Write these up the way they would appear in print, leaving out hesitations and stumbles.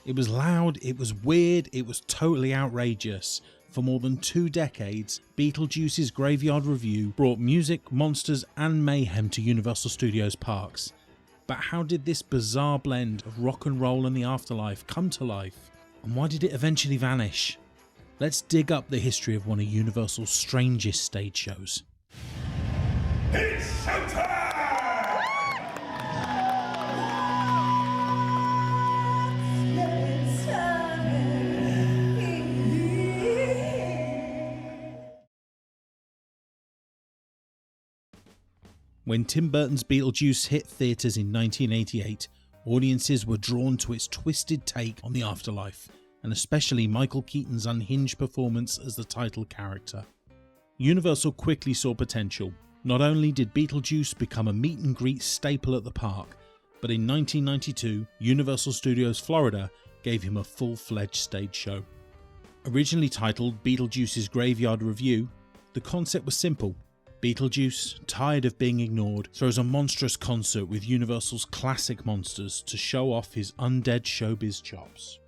It was loud, it was weird, it was totally outrageous. For more than 2 decades, Beetlejuice's Graveyard Revue brought music, monsters and mayhem to Universal Studios parks. But how did this bizarre blend of rock and roll and the afterlife come to life? And why did it eventually vanish? Let's dig up the history of one of Universal's strangest stage shows. It's showtime! When Tim Burton's Beetlejuice hit theatres in 1988, audiences were drawn to its twisted take on the afterlife, and especially Michael Keaton's unhinged performance as the title character. Universal quickly saw potential. Not only did Beetlejuice become a meet and greet staple at the park, but in 1992, Universal Studios Florida gave him a full-fledged stage show. Originally titled Beetlejuice's Graveyard Revue, the concept was simple. Beetlejuice, tired of being ignored, throws a monstrous concert with Universal's classic monsters to show off his undead showbiz chops.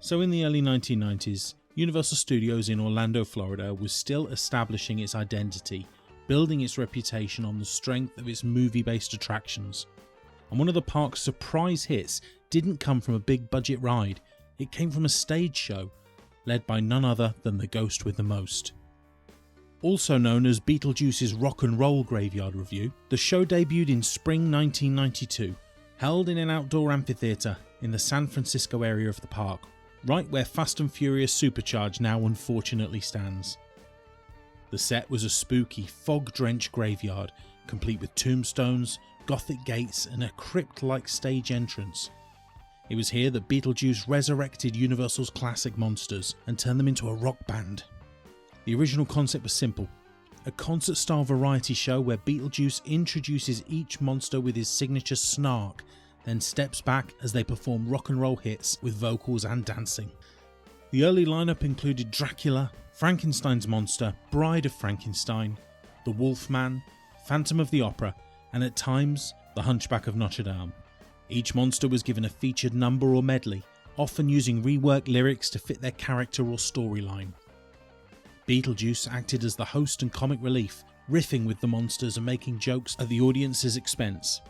So in the early 1990s, Universal Studios in Orlando, Florida was still establishing its identity, building its reputation on the strength of its movie-based attractions. And one of the park's surprise hits didn't come from a big budget ride, it came from a stage show, led by none other than the ghost with the most. Also known as Beetlejuice's Rock and Roll Graveyard Revue, the show debuted in spring 1992, held in an outdoor amphitheatre in the San Francisco area of the park, right where Fast and Furious Supercharged now unfortunately stands. The set was a spooky, fog-drenched graveyard, complete with tombstones, gothic gates and a crypt-like stage entrance. It was here that Beetlejuice resurrected Universal's classic monsters and turned them into a rock band. The original concept was simple, a concert-style variety show where Beetlejuice introduces each monster with his signature snark, then steps back as they perform rock and roll hits with vocals and dancing. The early lineup included Dracula, Frankenstein's monster, Bride of Frankenstein, the Wolfman, Phantom of the Opera, and at times, the Hunchback of Notre Dame. Each monster was given a featured number or medley, often using reworked lyrics to fit their character or storyline. Beetlejuice acted as the host and comic relief, riffing with the monsters and making jokes at the audience's expense.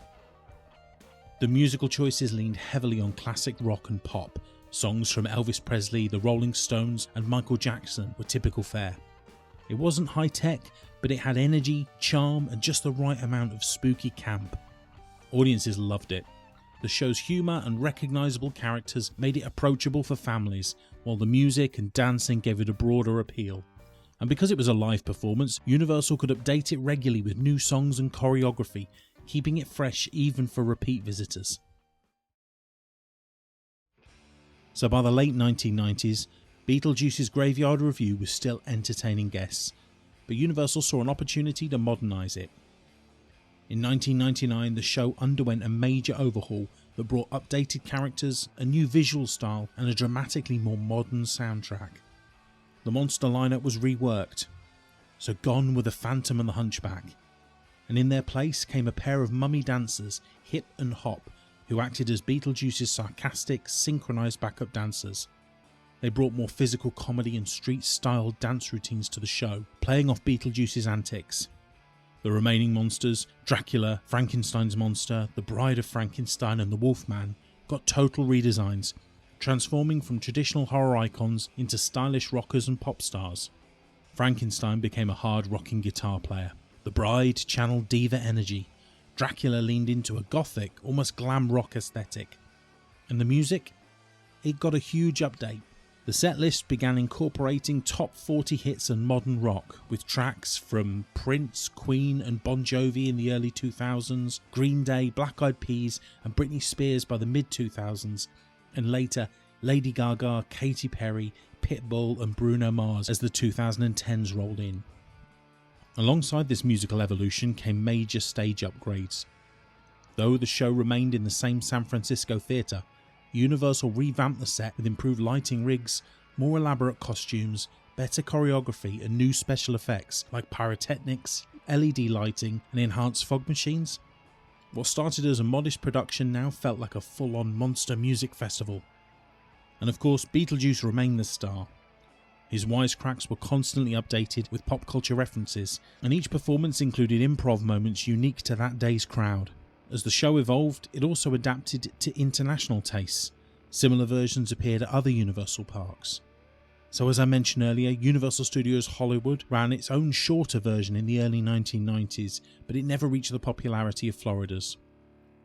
The musical choices leaned heavily on classic rock and pop. Songs from Elvis Presley, the Rolling Stones and Michael Jackson were typical fare. It wasn't high-tech, but it had energy, charm and just the right amount of spooky camp. Audiences loved it. The show's humour and recognisable characters made it approachable for families, while the music and dancing gave it a broader appeal. And because it was a live performance, Universal could update it regularly with new songs and choreography, keeping it fresh even for repeat visitors. So by the late 1990s, Beetlejuice's Graveyard Revue was still entertaining guests, but Universal saw an opportunity to modernise it. In 1999, the show underwent a major overhaul that brought updated characters, a new visual style and a dramatically more modern soundtrack. The monster lineup was reworked, so gone were the Phantom and the Hunchback, and in their place came a pair of mummy dancers, Hip and Hop, who acted as Beetlejuice's sarcastic, synchronised backup dancers. They brought more physical comedy and street-style dance routines to the show, playing off Beetlejuice's antics. The remaining monsters, Dracula, Frankenstein's monster, the Bride of Frankenstein and the Wolfman, got total redesigns, transforming from traditional horror icons into stylish rockers and pop stars. Frankenstein became a hard rocking guitar player. The Bride channeled diva energy. Dracula leaned into a gothic, almost glam rock aesthetic. And the music? It got a huge update. The set list began incorporating top 40 hits and modern rock, with tracks from Prince, Queen and Bon Jovi in the early 2000s, Green Day, Black Eyed Peas and Britney Spears by the mid-2000s, and later Lady Gaga, Katy Perry, Pitbull and Bruno Mars as the 2010s rolled in. Alongside this musical evolution came major stage upgrades. Though the show remained in the same San Francisco theatre, Universal revamped the set with improved lighting rigs, more elaborate costumes, better choreography and new special effects like pyrotechnics, LED lighting and enhanced fog machines. What started as a modest production now felt like a full-on monster music festival. And of course, Beetlejuice remained the star. His wisecracks were constantly updated with pop culture references, and each performance included improv moments unique to that day's crowd. As the show evolved, it also adapted to international tastes. Similar versions appeared at other Universal parks. So as I mentioned earlier, Universal Studios Hollywood ran its own shorter version in the early 1990s, but it never reached the popularity of Florida's.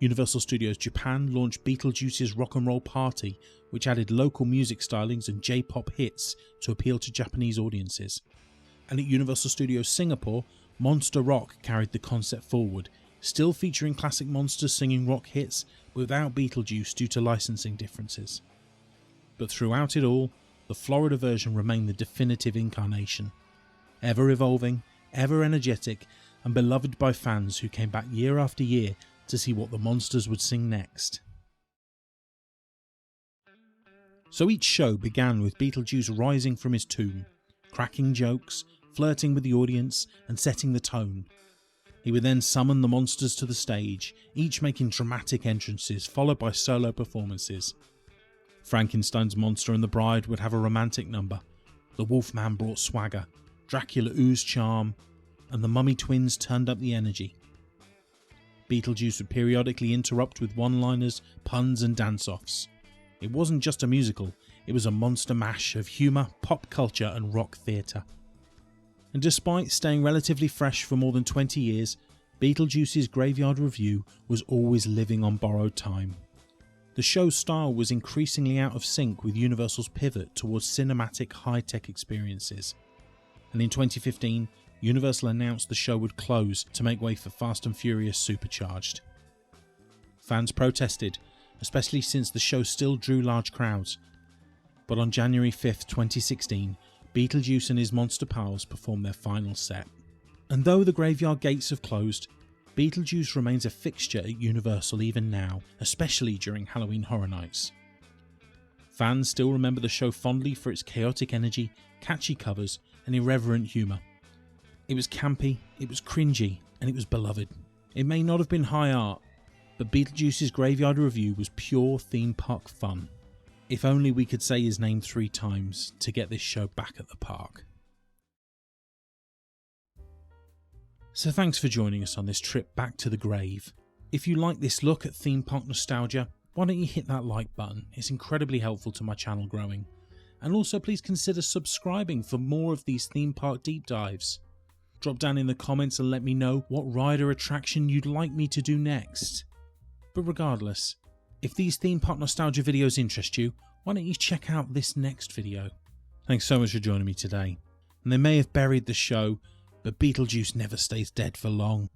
Universal Studios Japan launched Beetlejuice's Rock and Roll Party, which added local music stylings and J-pop hits to appeal to Japanese audiences. And at Universal Studios Singapore, Monster Rock carried the concept forward, still featuring classic monsters singing rock hits, but without Beetlejuice due to licensing differences. But throughout it all, the Florida version remained the definitive incarnation. Ever evolving, ever energetic, and beloved by fans who came back year after year to see what the monsters would sing next. So each show began with Beetlejuice rising from his tomb, cracking jokes, flirting with the audience, and setting the tone. He would then summon the monsters to the stage, each making dramatic entrances followed by solo performances. Frankenstein's monster and the bride would have a romantic number, the Wolfman brought swagger, Dracula oozed charm, and the Mummy twins turned up the energy. Beetlejuice would periodically interrupt with one-liners, puns and dance-offs. It wasn't just a musical, it was a monster mash of humour, pop culture and rock theatre. And despite staying relatively fresh for more than 20 years, Beetlejuice's Graveyard Revue was always living on borrowed time. The show's style was increasingly out of sync with Universal's pivot towards cinematic high-tech experiences. And in 2015, Universal announced the show would close to make way for Fast and Furious Supercharged. Fans protested, especially since the show still drew large crowds. But on January 5th, 2016, Beetlejuice and his monster pals performed their final set. And though the graveyard gates have closed, Beetlejuice remains a fixture at Universal even now, especially during Halloween Horror Nights. Fans still remember the show fondly for its chaotic energy, catchy covers, and irreverent humour. It was campy, it was cringy, and it was beloved. It may not have been high art, but Beetlejuice's Graveyard Revue was pure theme park fun. If only we could say his name 3 times to get this show back at the park. So thanks for joining us on this trip back to the grave. If you like this look at theme park nostalgia, why don't you hit that like button? It's incredibly helpful to my channel growing. And also please consider subscribing for more of these theme park deep dives. Drop down in the comments and let me know what ride or attraction you'd like me to do next. But regardless, if these theme park nostalgia videos interest you, why don't you check out this next video? Thanks so much for joining me today. And they may have buried the show, but Beetlejuice never stays dead for long.